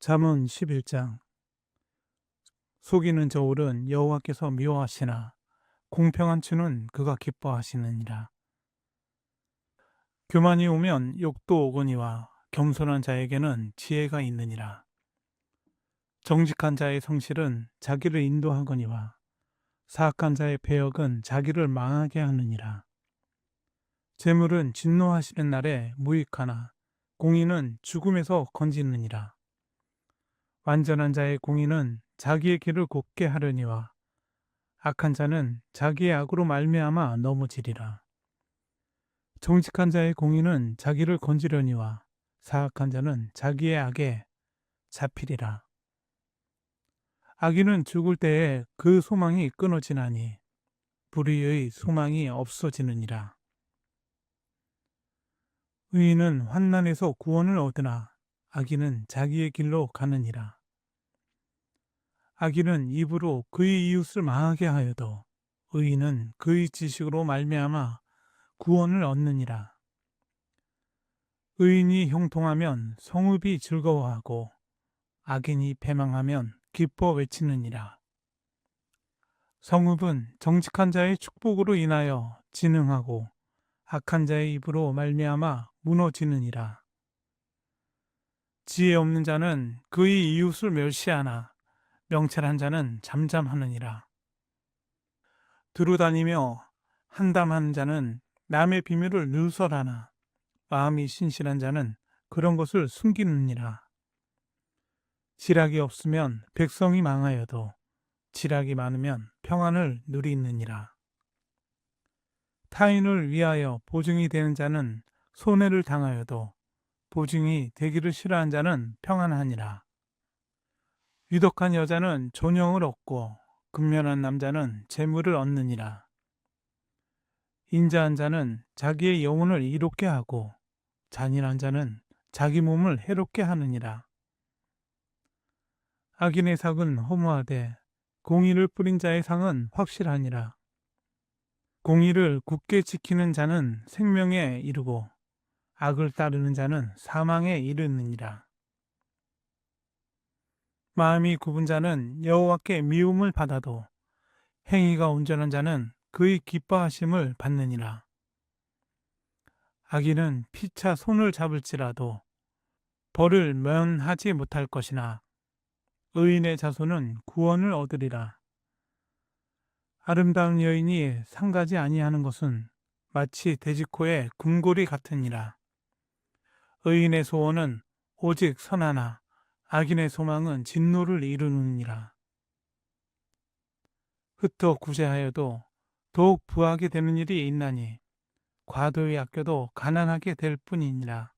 잠언 11장. 속이는 저울은 여호와께서 미워하시나 공평한 추는 그가 기뻐하시느니라. 교만이 오면 욕도 오거니와 겸손한 자에게는 지혜가 있느니라. 정직한 자의 성실은 자기를 인도하거니와 사악한 자의 배역은 자기를 망하게 하느니라. 재물은 진노하시는 날에 무익하나 공의는 죽음에서 건지느니라. 완전한 자의 공의는 자기의 길을 곱게 하려니와 악한 자는 자기의 악으로 말미암아 넘어지리라. 정직한 자의 공의는 자기를 건지려니와 사악한 자는 자기의 악에 잡히리라. 악인은 죽을 때에 그 소망이 끊어지나니 불의의 소망이 없어지느니라. 의인은 환난에서 구원을 얻으나 악인은 자기의 길로 가느니라. 악인은 입으로 그의 이웃을 망하게 하여도 의인은 그의 지식으로 말미암아 구원을 얻느니라. 의인이 형통하면 성읍이 즐거워하고 악인이 패망하면 기뻐 외치느니라. 성읍은 정직한 자의 축복으로 인하여 진흥하고 악한 자의 입으로 말미암아 무너지느니라. 지혜 없는 자는 그의 이웃을 멸시하나 명철한 자는 잠잠하느니라. 두루다니며 한담하는 자는 남의 비밀을 누설하나 마음이 신실한 자는 그런 것을 숨기느니라. 지략이 없으면 백성이 망하여도 지략이 많으면 평안을 누리느니라. 타인을 위하여 보증이 되는 자는 손해를 당하여도 보증이 되기를 싫어한 자는 평안하니라. 유덕한 여자는 존영을 얻고 근면한 남자는 재물을 얻느니라. 인자한 자는 자기의 영혼을 이롭게 하고 잔인한 자는 자기 몸을 해롭게 하느니라. 악인의 상은 허무하되 공의를 뿌린 자의 상은 확실하니라. 공의를 굳게 지키는 자는 생명에 이르고 악을 따르는 자는 사망에 이르느니라. 마음이 굽은 자는 여호와께 미움을 받아도 행위가 온전한 자는 그의 기뻐하심을 받느니라. 악인은 피차 손을 잡을지라도 벌을 면하지 못할 것이나 의인의 자손은 구원을 얻으리라. 아름다운 여인이 상가지 아니하는 것은 마치 돼지코의 금골이 같으니라. 의인의 소원은 오직 선하나 악인의 소망은 진노를 이루느니라. 흩어 구제하여도 더욱 부하게 되는 일이 있나니 과도히 아껴도 가난하게 될 뿐이니라.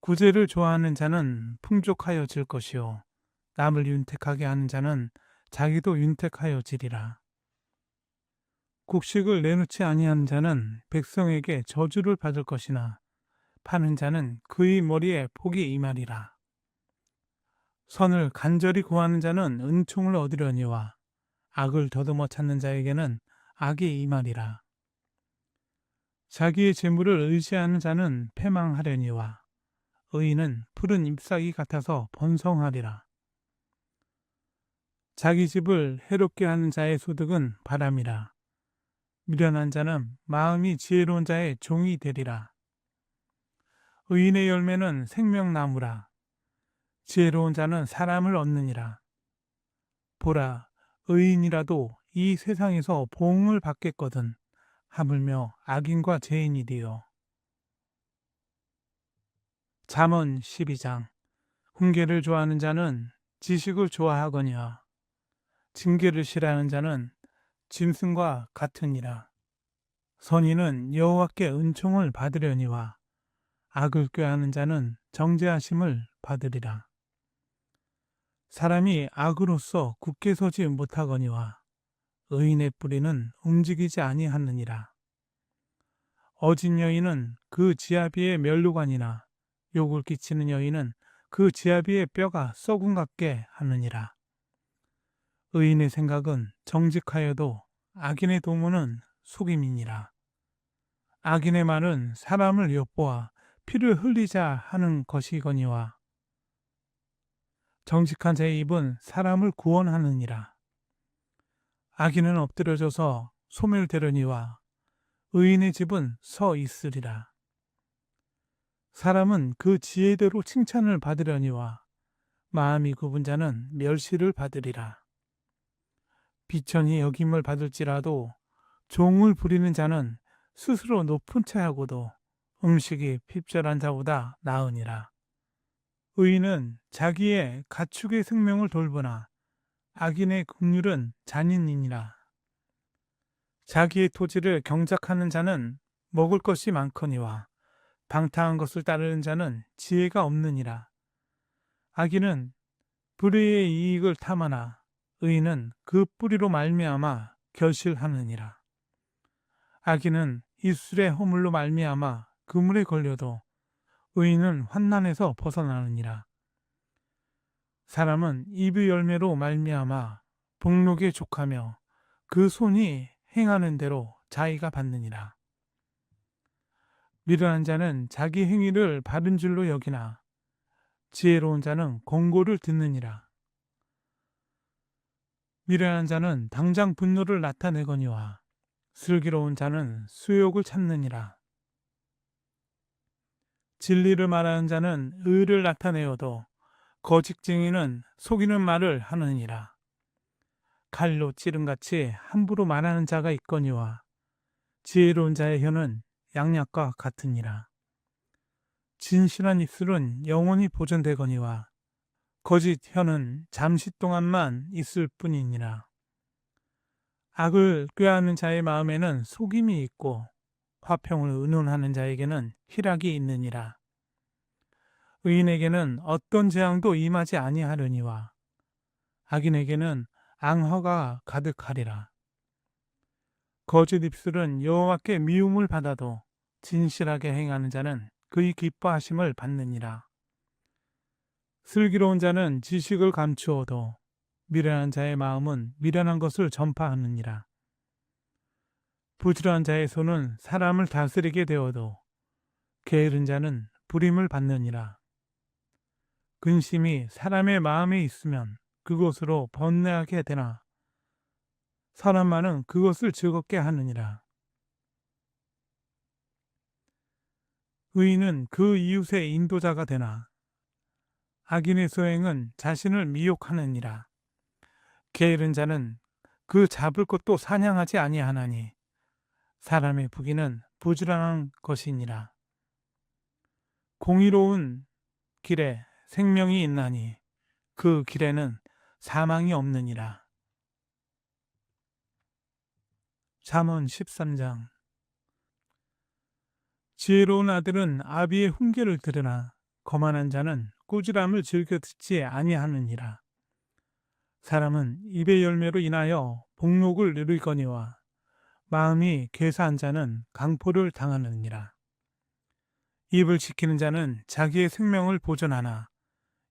구제를 좋아하는 자는 풍족하여질 것이요 남을 윤택하게 하는 자는 자기도 윤택하여지리라. 곡식을 내놓지 아니하는 자는 백성에게 저주를 받을 것이나 파는 자는 그의 머리에 복이 임하리라. 선을 간절히 구하는 자는 은총을 얻으려니와 악을 더듬어 찾는 자에게는 악이 임하리라. 자기의 재물을 의지하는 자는 패망하려니와 의인은 푸른 잎사귀 같아서 번성하리라. 자기 집을 해롭게 하는 자의 소득은 바람이라. 미련한 자는 마음이 지혜로운 자의 종이 되리라. 의인의 열매는 생명나무라. 지혜로운 자는 사람을 얻느니라. 보라, 의인이라도 이 세상에서 보응을 받겠거든 하물며 악인과 죄인이디요. 잠언 12장. 훈계를 좋아하는 자는 지식을 좋아하거니와 징계를 싫어하는 자는 짐승과 같으니라. 선인은 여호와께 은총을 받으려니와 악을 꾀하는 자는 정죄하심을 받으리라. 사람이 악으로서 굳게 서지 못하거니와 의인의 뿌리는 움직이지 아니하느니라. 어진 여인은 그 지아비의 멸류관이나 욕을 끼치는 여인은 그 지아비의 뼈가 썩은 같게 하느니라. 의인의 생각은 정직하여도 악인의 도모는 속임이니라. 악인의 말은 사람을 엿보아 피를 흘리자 하는 것이거니와 정직한 자의 입은 사람을 구원하느니라. 악인은 엎드려져서 소멸되려니와 의인의 집은 서 있으리라. 사람은 그 지혜대로 칭찬을 받으려니와 마음이 굽은 자는 멸시를 받으리라. 비천히 여김을 받을지라도 종을 부리는 자는 스스로 높은 채하고도 음식이 핍절한 자보다 나으니라. 의인은 자기의 가축의 생명을 돌보나 악인의 긍휼은 잔인이니라. 자기의 토지를 경작하는 자는 먹을 것이 많거니와 방탕한 것을 따르는 자는 지혜가 없느니라. 악인은 불의의 이익을 탐하나 의인은 그 뿌리로 말미암아 결실하느니라. 악인은 입술의 허물로 말미암아 그물에 걸려도 의인은 환난에서 벗어나느니라. 사람은 입의 열매로 말미암아 복록에 족하며 그 손이 행하는 대로 자의가 받느니라. 미련한 자는 자기 행위를 바른 줄로 여기나 지혜로운 자는 권고를 듣느니라. 미련한 자는 당장 분노를 나타내거니와 슬기로운 자는 수욕을 참느니라. 진리를 말하는 자는 의를 나타내어도 거짓 증인은 속이는 말을 하느니라. 칼로 찌름같이 함부로 말하는 자가 있거니와 지혜로운 자의 혀는 양약과 같으니라. 진실한 입술은 영원히 보존되거니와 거짓 혀는 잠시 동안만 있을 뿐이니라. 악을 꾀하는 자의 마음에는 속임이 있고 화평을 의논하는 자에게는 희락이 있느니라. 의인에게는 어떤 재앙도 임하지 아니하려니와 악인에게는 앙화가 가득하리라. 거짓 입술은 여호와께 미움을 받아도 진실하게 행하는 자는 그의 기뻐하심을 받느니라. 슬기로운 자는 지식을 감추어도 미련한 자의 마음은 미련한 것을 전파하느니라. 부지런한 자의 손은 사람을 다스리게 되어도 게으른 자는 불임을 받느니라. 근심이 사람의 마음에 있으면 그곳으로 번뇌하게 되나 사람만은 그것을 즐겁게 하느니라. 의인은 그 이웃의 인도자가 되나 악인의 소행은 자신을 미혹하느니라. 게으른 자는 그 잡을 것도 사냥하지 아니하나니 사람의 부귀는 부지런한 것이니라. 공의로운 길에 생명이 있나니 그 길에는 사망이 없느니라. 잠언 13장. 지혜로운 아들은 아비의 훈계를 들으나 거만한 자는 꾸지람을 즐겨 듣지 아니하느니라. 사람은 입의 열매로 인하여 복록을 누리거니와 마음이 괴사한 자는 강포를 당하느니라. 입을 지키는 자는 자기의 생명을 보존하나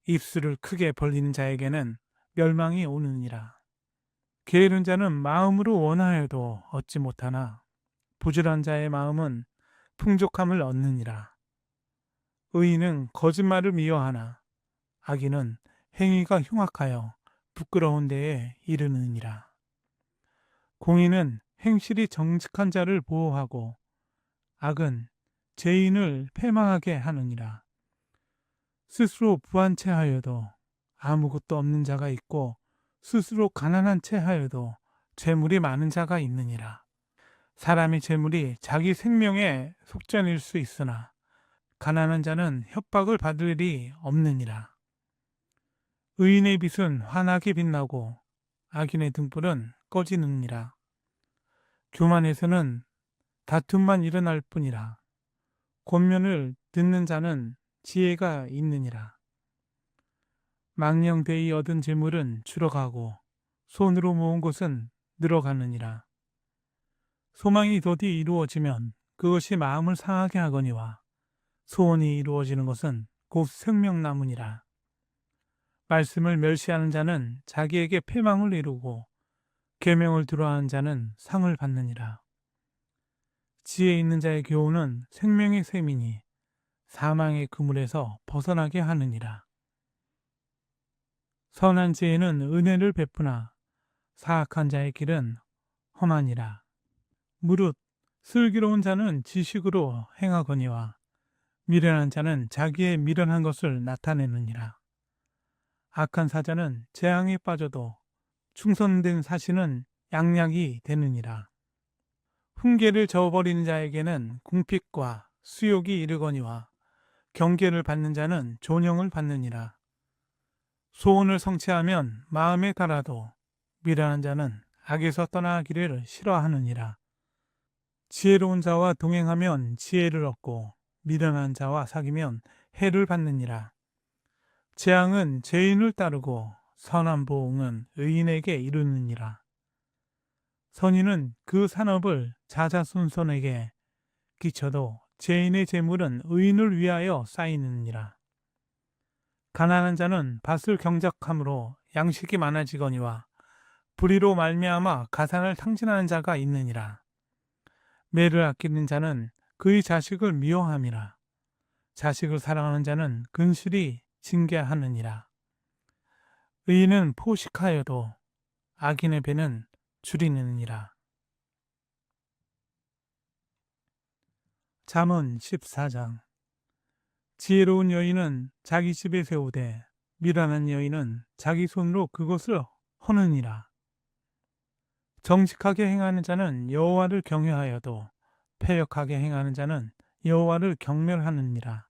입술을 크게 벌리는 자에게는 멸망이 오느니라. 게으른 자는 마음으로 원하여도 얻지 못하나 부지런한 자의 마음은 풍족함을 얻느니라. 의인은 거짓말을 미워하나 악인은 행위가 흉악하여 부끄러운 데에 이르느니라. 공의는 행실이 정직한 자를 보호하고 악은 죄인을 패망하게 하느니라. 스스로 부한 채 하여도 아무것도 없는 자가 있고 스스로 가난한 채 하여도 재물이 많은 자가 있느니라. 사람의 재물이 자기 생명의 속전일 수 있으나 가난한 자는 협박을 받을 일이 없느니라. 의인의 빛은 환하게 빛나고 악인의 등불은 꺼지느니라. 교만에서는 다툼만 일어날 뿐이라. 권면을 듣는 자는 지혜가 있느니라. 망령되이 얻은 재물은 줄어가고 손으로 모은 것은 늘어가느니라. 소망이 더디 이루어지면 그것이 마음을 상하게 하거니와 소원이 이루어지는 것은 곧 생명나무니라. 말씀을 멸시하는 자는 자기에게 패망을 이루고 계명을 두려워하는 자는 상을 받느니라. 지혜 있는 자의 교훈은 생명의 셈이니 사망의 그물에서 벗어나게 하느니라. 선한 지혜는 은혜를 베푸나 사악한 자의 길은 험하니라. 무릇 슬기로운 자는 지식으로 행하거니와 미련한 자는 자기의 미련한 것을 나타내느니라. 악한 사자는 재앙에 빠져도 충성된 사신은 양약이 되느니라. 훈계를 저버리는 자에게는 궁핍과 수욕이 이르거니와 경계를 받는 자는 존영을 받느니라. 소원을 성취하면 마음에 달아도 미련한 자는 악에서 떠나기를 싫어하느니라. 지혜로운 자와 동행하면 지혜를 얻고 미련한 자와 사귀면 해를 받느니라. 재앙은 죄인을 따르고 선한 보응은 의인에게 이르느니라. 선인은 그 산업을 자자손손에게 끼쳐도 죄인의 재물은 의인을 위하여 쌓이느니라. 가난한 자는 밭을 경작함으로 양식이 많아지거니와 불의로 말미암아 가산을 탕진하는 자가 있느니라. 매를 아끼는 자는 그의 자식을 미워함이라. 자식을 사랑하는 자는 근실이 징계하느니라. 의인은 포식하여도 악인의 배는 줄이느니라. 잠언 14장. 지혜로운 여인은 자기 집에 세우되 미련한 여인은 자기 손으로 그것을 허느니라. 정직하게 행하는 자는 여호와를 경외하여도 패역하게 행하는 자는 여호와를 경멸하느니라.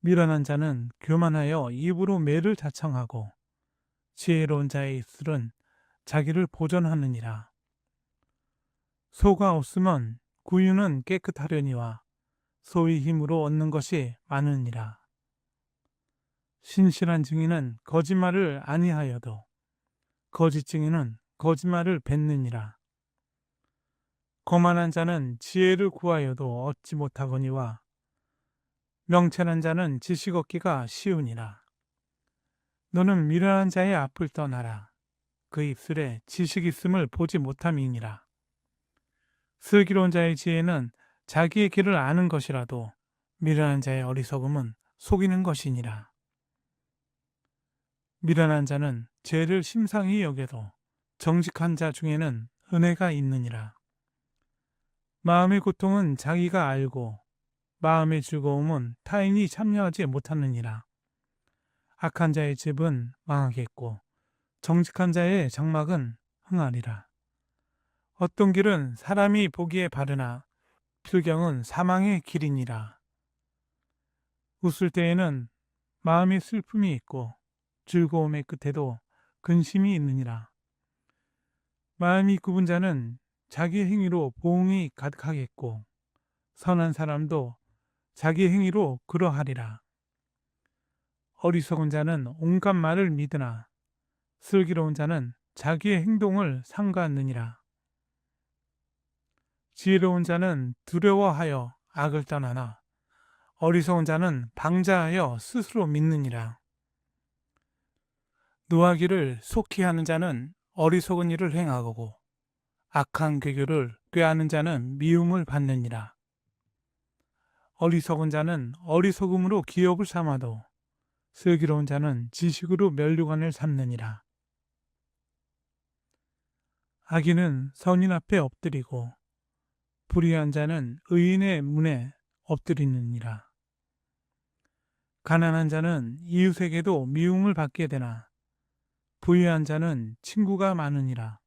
미련한 자는 교만하여 입으로 매를 자청하고 지혜로운 자의 입술은 자기를 보전하느니라. 소가 없으면 구유는 깨끗하려니와 소의 힘으로 얻는 것이 많으니라. 신실한 증인은 거짓말을 아니하여도 거짓 증인은 거짓말을 뱉느니라. 거만한 자는 지혜를 구하여도 얻지 못하거니와 명철한 자는 지식 얻기가 쉬우니라. 너는 미련한 자의 앞을 떠나라. 그 입술에 지식 있음을 보지 못함이니라. 슬기로운 자의 지혜는 자기의 길을 아는 것이라도 미련한 자의 어리석음은 속이는 것이니라. 미련한 자는 죄를 심상히 여겨도 정직한 자 중에는 은혜가 있느니라. 마음의 고통은 자기가 알고 마음의 즐거움은 타인이 참여하지 못하느니라. 악한 자의 집은 망하겠고 정직한 자의 장막은 흥하리라. 어떤 길은 사람이 보기에 바르나 필경은 사망의 길이니라. 웃을 때에는 마음의 슬픔이 있고 즐거움의 끝에도 근심이 있느니라. 마음이 굽은 자는 자기 행위로 보응이 가득하겠고 선한 사람도 자기 행위로 그러하리라. 어리석은 자는 온갖 말을 믿으나 슬기로운 자는 자기의 행동을 삼가느니라. 지혜로운 자는 두려워하여 악을 떠나나 어리석은 자는 방자하여 스스로 믿느니라. 노하기를 속히 하는 자는 어리석은 일을 행하고 악한 괴교를 꾀하는 자는 미움을 받느니라. 어리석은 자는 어리석음으로 기업을 삼아도 슬기로운 자는 지식으로 면류관을 삼느니라. 악인은 선인 앞에 엎드리고 불의한 자는 의인의 문에 엎드리느니라. 가난한 자는 이웃에게도 미움을 받게 되나 부유한 자는 친구가 많으니라.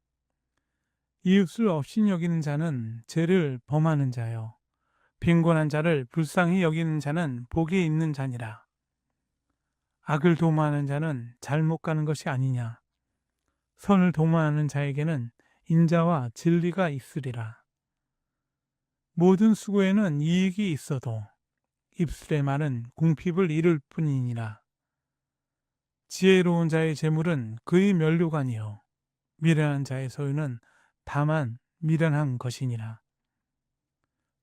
이웃을 업신 여기는 자는 죄를 범하는 자요 빈곤한 자를 불쌍히 여기는 자는 복이 있는 자니라. 악을 도모하는 자는 잘못 가는 것이 아니냐. 선을 도모하는 자에게는 인자와 진리가 있으리라. 모든 수고에는 이익이 있어도 입술의 말은 궁핍을 이룰 뿐이니라. 지혜로운 자의 재물은 그의 면류관이요 미련한 자의 소유는 다만 미련한 것이니라.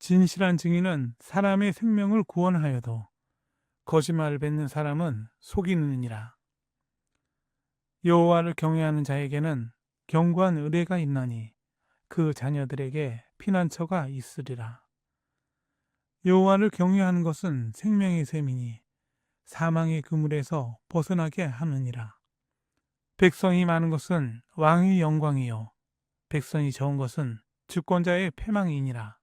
진실한 증인은 사람의 생명을 구원하여도 거짓말을 뱉는 사람은 속이느니라. 여호와를 경외하는 자에게는 견고한 의뢰가 있나니 그 자녀들에게 피난처가 있으리라. 여호와를 경외하는 것은 생명의 셈이니 사망의 그물에서 벗어나게 하느니라. 백성이 많은 것은 왕의 영광이요 백성이 적은 것은 주권자의 패망이니라.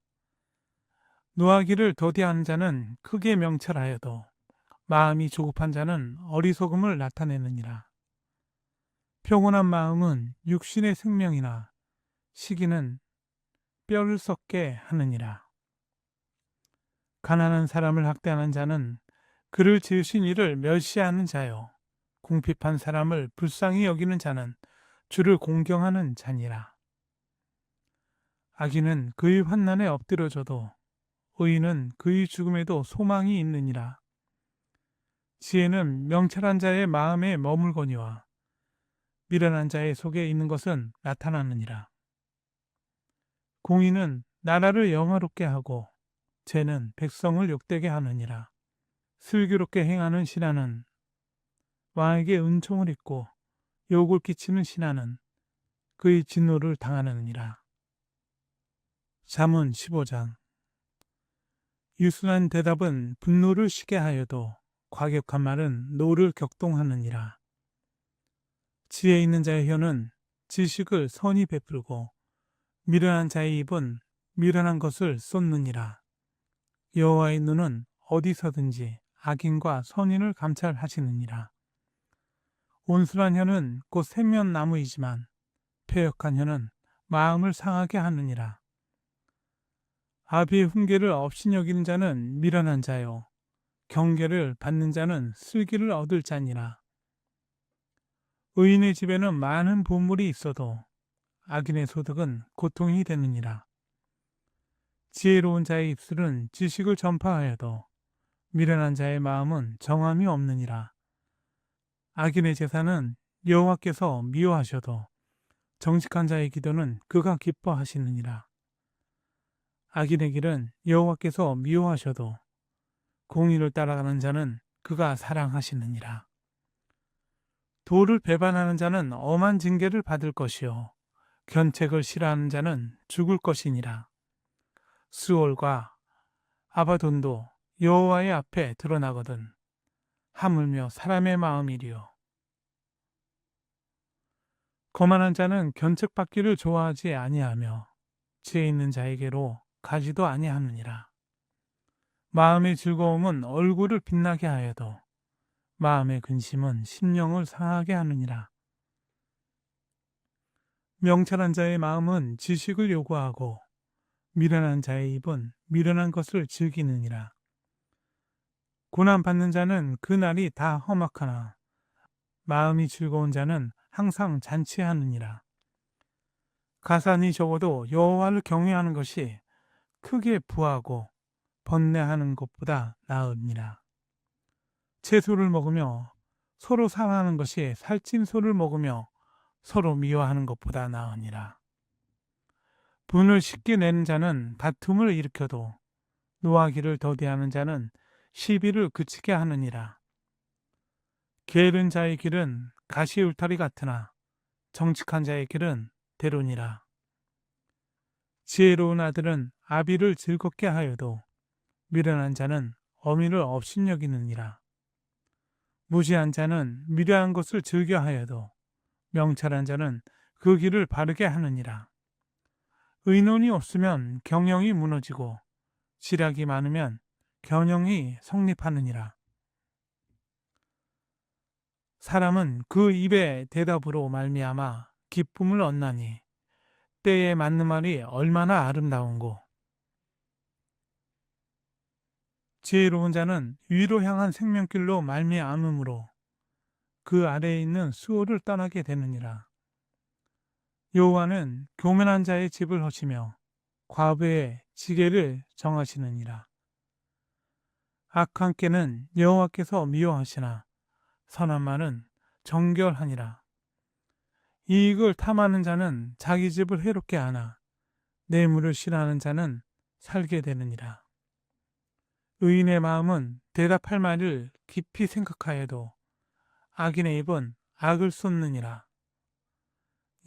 노하기를 더디하는 자는 크게 명철하여도 마음이 조급한 자는 어리석음을 나타내느니라. 평온한 마음은 육신의 생명이나 시기는 뼈를 썩게 하느니라. 가난한 사람을 학대하는 자는 그를 지으신 이를 멸시하는 자요 궁핍한 사람을 불쌍히 여기는 자는 주를 공경하는 자니라. 악인은 그의 환난에 엎드려져도 의인은 그의 죽음에도 소망이 있느니라. 지혜는 명철한 자의 마음에 머물거니와 미련한 자의 속에 있는 것은 나타나느니라. 공의는 나라를 영화롭게 하고 죄는 백성을 욕되게 하느니라. 슬기롭게 행하는 신하는 왕에게 은총을 입고 욕을 끼치는 신하는 그의 진노를 당하느니라. 잠언 15장. 유순한 대답은 분노를 쉬게 하여도 과격한 말은 노를 격동하느니라. 지혜 있는 자의 혀는 지식을 선히 베풀고 미련한 자의 입은 미련한 것을 쏟느니라. 여호와의 눈은 어디서든지 악인과 선인을 감찰하시느니라. 온순한 혀는 곧 생면나무이지만 패역한 혀는 마음을 상하게 하느니라. 아비의 훈계를 업신여기는 자는 미련한 자요 경계를 받는 자는 슬기를 얻을 자니라. 의인의 집에는 많은 보물이 있어도 악인의 소득은 고통이 되느니라. 지혜로운 자의 입술은 지식을 전파하여도 미련한 자의 마음은 정함이 없느니라. 악인의 제사는 여호와께서 미워하셔도 정직한 자의 기도는 그가 기뻐하시느니라. 악인의 길은 여호와께서 미워하셔도 공의를 따라가는 자는 그가 사랑하시느니라. 도를 배반하는 자는 엄한 징계를 받을 것이요 견책을 싫어하는 자는 죽을 것이니라. 스올과 아바돈도 여호와의 앞에 드러나거든 하물며 사람의 마음이리요. 거만한 자는 견책받기를 좋아하지 아니하며 지혜 있는 자에게로 가지도 아니하느니라. 마음의 즐거움은 얼굴을 빛나게 하여도 마음의 근심은 심령을 상하게 하느니라. 명철한 자의 마음은 지식을 요구하고 미련한 자의 입은 미련한 것을 즐기느니라. 고난받는 자는 그 날이 다 험악하나 마음이 즐거운 자는 항상 잔치하느니라. 가산이 적어도 여호와를 경외하는 것이 크게 부하고 번뇌하는 것보다 나으니라. 채소를 먹으며 서로 상하는 것이 살찐 소를 먹으며 서로 미워하는 것보다 나으니라. 분을 쉽게 내는 자는 다툼을 일으켜도 노하기를 더디하는 자는 시비를 그치게 하느니라. 게으른 자의 길은 가시 울타리 같으나 정직한 자의 길은 대로니라. 지혜로운 아들은 아비를 즐겁게 하여도 미련한 자는 어미를 업신여기느니라. 무지한 자는 미련한 것을 즐겨 하여도 명철한 자는 그 길을 바르게 하느니라. 의논이 없으면 경영이 무너지고 지략이 많으면 경영이 성립하느니라. 사람은 그 입의 대답으로 말미암아 기쁨을 얻나니 때에 맞는 말이 얼마나 아름다운고. 지혜로운 자는 위로 향한 생명길로 말미암음으로 그 아래에 있는 수호를 떠나게 되느니라. 여호와는 교만한 자의 집을 허시며 과부의 지게를 정하시느니라. 악한 깨는 여호와께서 미워하시나 선한 말은 정결하니라. 이익을 탐하는 자는 자기 집을 해롭게 하나 뇌물을 싫어하는 자는 살게 되느니라. 의인의 마음은 대답할 말을 깊이 생각하여도 악인의 입은 악을 쏟느니라.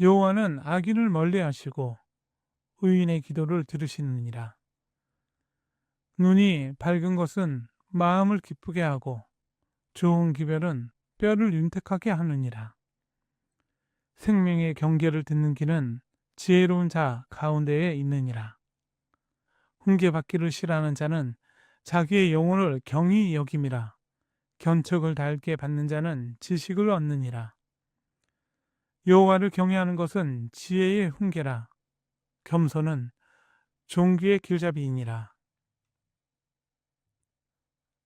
여호와는 악인을 멀리하시고 의인의 기도를 들으시느니라. 눈이 밝은 것은 마음을 기쁘게 하고 좋은 기별은 뼈를 윤택하게 하느니라. 생명의 경계를 듣는 귀는 지혜로운 자 가운데에 있느니라. 훈계받기를 싫어하는 자는 자기의 영혼을 경히 여김이라. 견척을 달게 받는 자는 지식을 얻느니라. 여호와를 경외하는 것은 지혜의 훈계라. 겸손은 종기의 길잡이이니라.